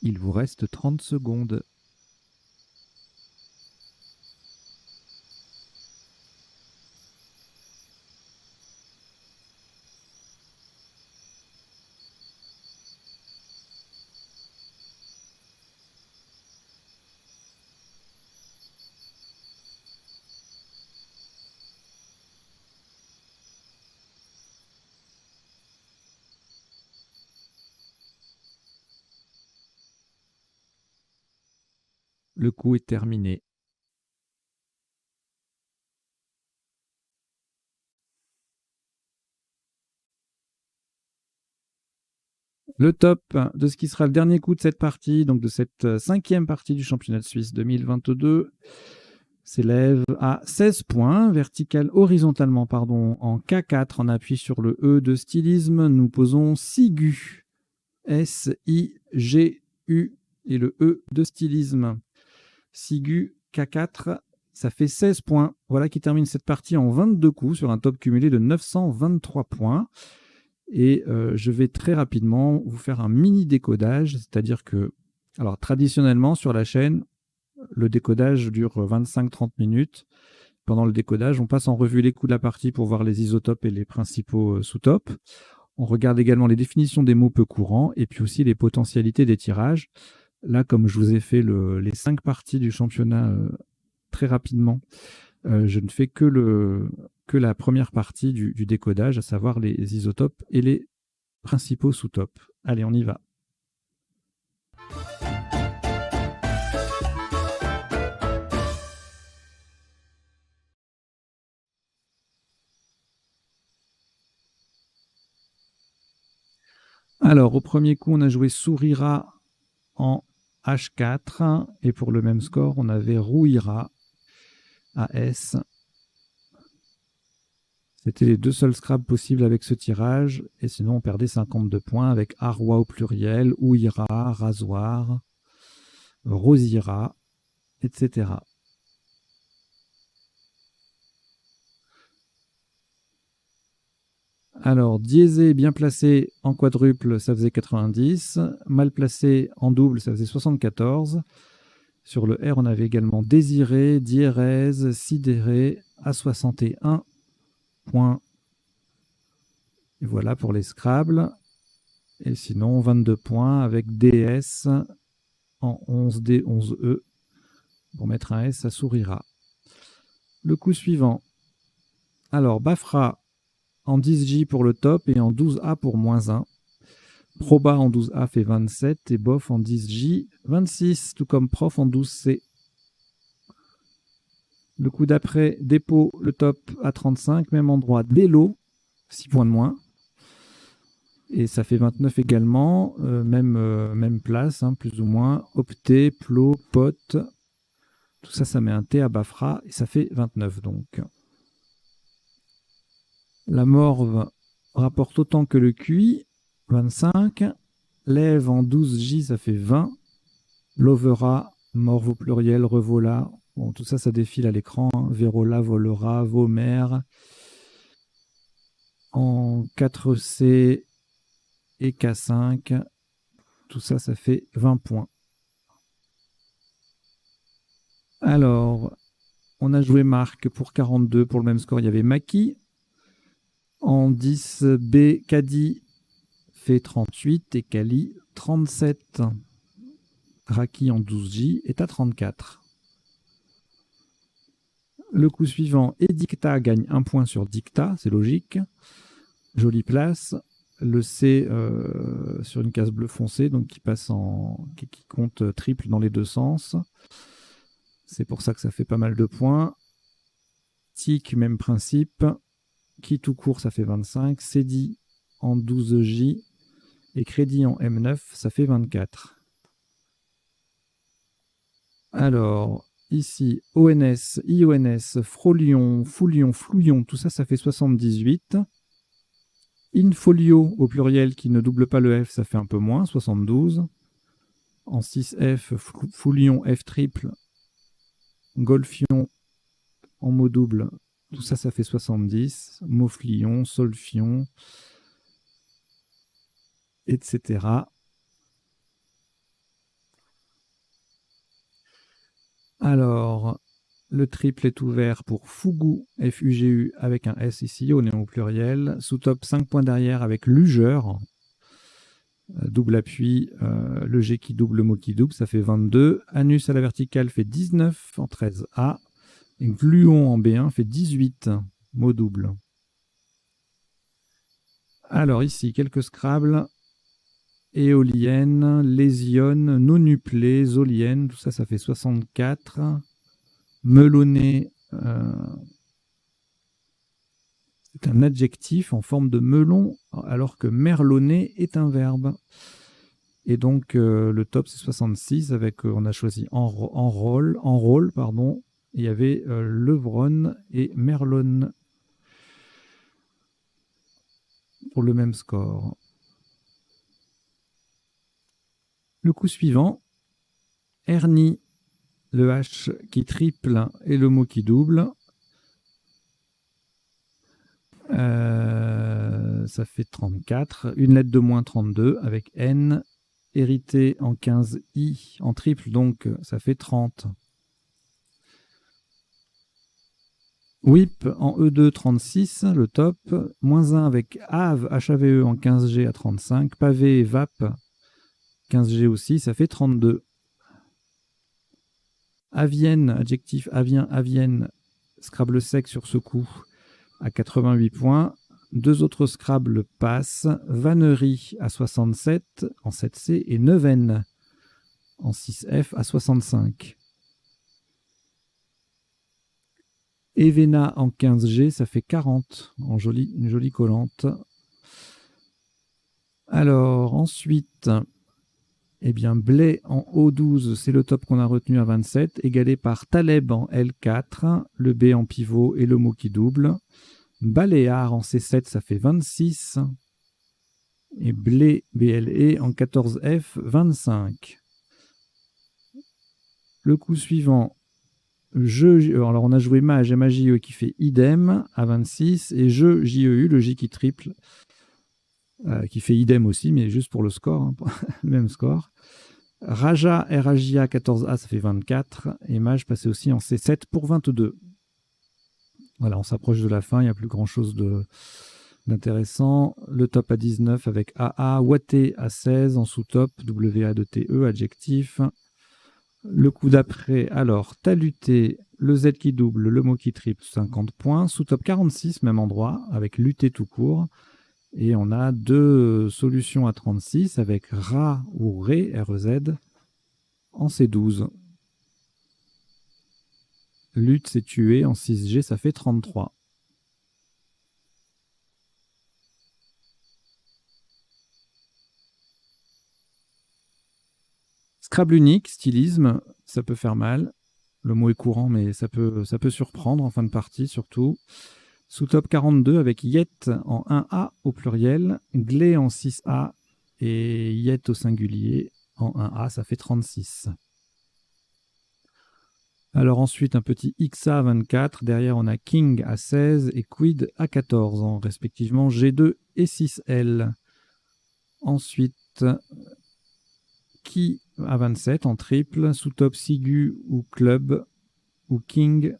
Il vous reste 30 secondes. Le coup est terminé. Le top de ce qui sera le dernier coup de cette partie, donc de cette 5e partie du championnat de Suisse 2022, s'élève à 16 points, horizontalement, en K4, en appui sur le E de stylisme. Nous posons Sigu, S-I-G-U, et le E de stylisme. Sigu, K4, ça fait 16 points. Voilà qui termine cette partie en 22 coups sur un top cumulé de 923 points. Et je vais très rapidement vous faire un mini décodage, c'est-à-dire que, alors traditionnellement sur la chaîne, le décodage dure 25-30 minutes. Pendant le décodage, on passe en revue les coups de la partie pour voir les isotopes et les principaux sous-topes. On regarde également les définitions des mots peu courants et puis aussi les potentialités des tirages. Là, comme je vous ai fait les 5 parties du championnat très rapidement, je ne fais que la première partie du décodage, à savoir les isotopes et les principaux sous-topes. Allez, on y va. Alors, au premier coup, on a joué Sourira en H4. Et pour le même score, on avait Rouira à S. C'était les 2 seuls scrabs possibles avec ce tirage. Et sinon, on perdait 52 points avec Arwa au pluriel, Ouira, Rasoir, Rosira, etc. Alors, diésé bien placé en quadruple, ça faisait 90. Mal placé en double, ça faisait 74. Sur le R, on avait également désiré, diérèse, sidéré à 61 points. Et voilà pour les Scrabble. Et sinon, 22 points avec DS en 11D, 11E. Pour mettre un S, ça sourira. Le coup suivant. Alors, Bafra en 10J pour le top et en 12A pour -1. Proba en 12A fait 27 et Bof en 10J 26, tout comme Prof en 12C. Le coup d'après, Dépôt, le top à 35, même endroit, Délo, 6 points de moins. Et ça fait 29 également, même place, hein, plus ou moins. Opté, Plot, Pote, tout ça, ça met un T à Bafra et ça fait 29 donc. La Morve rapporte autant que le QI, 25. Lève en 12J, ça fait 20. Lovera, Morve au pluriel, Revola. Bon, tout ça, ça défile à l'écran. Hein. Vérola, Volera, Vomer. En 4C et K5. Tout ça, ça fait 20 points. Alors, on a joué Marc pour 42. Pour le même score, il y avait Maki. En 10B, Kadi fait 38 et Kali 37. Raki en 12J est à 34. Le coup suivant, Edicta gagne 1 point sur Dicta, c'est logique. Jolie place. Le C sur une case bleu foncé, donc qui compte triple dans les deux sens. C'est pour ça que ça fait pas mal de points. Tic, même principe. Qui tout court, ça fait 25. Cédi en 12J et Crédit en M9, ça fait 24. Alors, ici, ONS, IONS, Frolion, Foulion, Flouillon, tout ça, ça fait 78. Infolio, au pluriel, qui ne double pas le F, ça fait un peu moins, 72. En 6F, Foulion, F triple, Golfion, en mot double, tout ça, ça fait 70. Moflion, Solfion, etc. Alors, le triple est ouvert pour Fugu, F-U-G-U, avec un S ici, on est au pluriel. Sous-top, 5 points derrière avec Lugeur. Double appui, le G qui double, le mot qui double, ça fait 22. Anus à la verticale fait 19 en 13A. Et Gluon en B1 fait 18, mot double. Alors ici, quelques Scrabble. Éolienne, lésionne, nonuplée, zolienne, tout ça, ça fait 64. Melonné, c'est un adjectif en forme de melon, alors que merlonné est un verbe. Et donc, le top, c'est 66, avec, on a choisi en rôle, pardon. Il y avait Levron et Merlon pour le même score. Le coup suivant, Ernie, le H qui triple et le mot qui double. Ça fait 34. Une lettre de moins, 32 avec N. Hérité en 15I en triple, donc ça fait 30. Whip en E2, 36, le top. Moins 1 avec Ave, HAVE en 15G à 35. Pavé et VAP, 15G aussi, ça fait 32. Avienne, adjectif avien, avienne, Scrabble sec sur ce coup, à 88 points. Deux autres Scrabble passent. Vannerie à 67 en 7C et Neuven en 6F à 65. Evena en 15G, ça fait 40 en une jolie collante. Alors ensuite, eh bien Blé en O12, c'est le top qu'on a retenu à 27, égalé par Taleb en L4, le B en pivot et le mot qui double. Baléar en C7, ça fait 26. Et Blé, BLE en 14F, 25. Le coup suivant, alors on a joué Mage et Magie qui fait idem à 26. Et JEU, le J qui triple, qui fait idem aussi, mais juste pour le score, hein, le même score. Raja, RAJA 14A, ça fait 24. Et Mage passé aussi en C7 pour 22. Voilà, on s'approche de la fin, il n'y a plus grand chose d'intéressant. Le top à 19 avec AA, Watté à 16 en sous-top, WA2TE, adjectif. Le coup d'après, alors, Taluté, le Z qui double, le mot qui triple, 50 points. Sous-top 46, même endroit, avec lutter tout court. Et on a deux solutions à 36 avec Ra ou Ré, REZ, en C12. Lutte, c'est tuer, en 6G, ça fait 33. Scrabble unique, stylisme, ça peut faire mal. Le mot est courant, mais ça peut surprendre en fin de partie, surtout. Sous top 42 avec Yet en 1A au pluriel, Glé en 6A et Yet au singulier en 1A, ça fait 36. Alors ensuite, un petit XA 24. Derrière, on a King à 16 et Quid à 14, en respectivement G2 et 6L. Ensuite, Ki à 27 en triple, sous top Sigu ou Club ou King.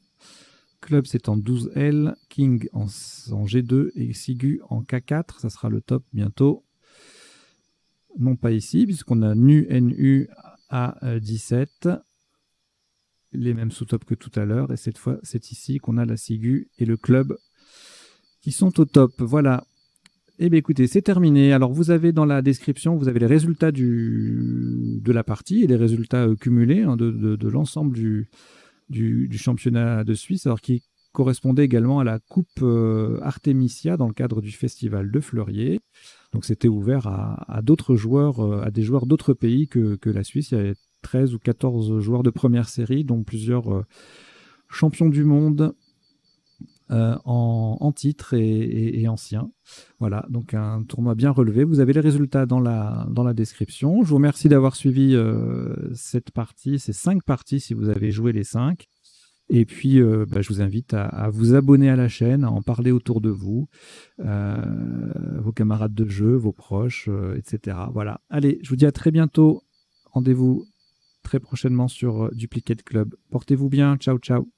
Club, c'est en 12L, King en G2 et Sigu en K4. Ça sera le top bientôt. Non pas ici, puisqu'on a NU à 17. Les mêmes sous-top que tout à l'heure. Et cette fois, c'est ici qu'on a la Sigu et le Club qui sont au top. Voilà. Eh bien écoutez, c'est terminé. Alors vous avez dans la description, vous avez les résultats de la partie et les résultats cumulés de l'ensemble du championnat de Suisse, alors qui correspondait également à la Coupe Artemisia dans le cadre du festival de Fleurier. Donc c'était ouvert à d'autres joueurs, à des joueurs d'autres pays que la Suisse. Il y avait 13 ou 14 joueurs de première série, dont plusieurs champions du monde en titre et anciens. Voilà, donc un tournoi bien relevé. Vous avez les résultats dans la description. Je vous remercie d'avoir suivi cette partie, ces 5 parties si vous avez joué les 5. Et puis, je vous invite à vous abonner à la chaîne, à en parler autour de vous, vos camarades de jeu, vos proches, etc. Voilà. Allez, je vous dis à très bientôt. Rendez-vous très prochainement sur Duplicate Club. Portez-vous bien. Ciao, ciao.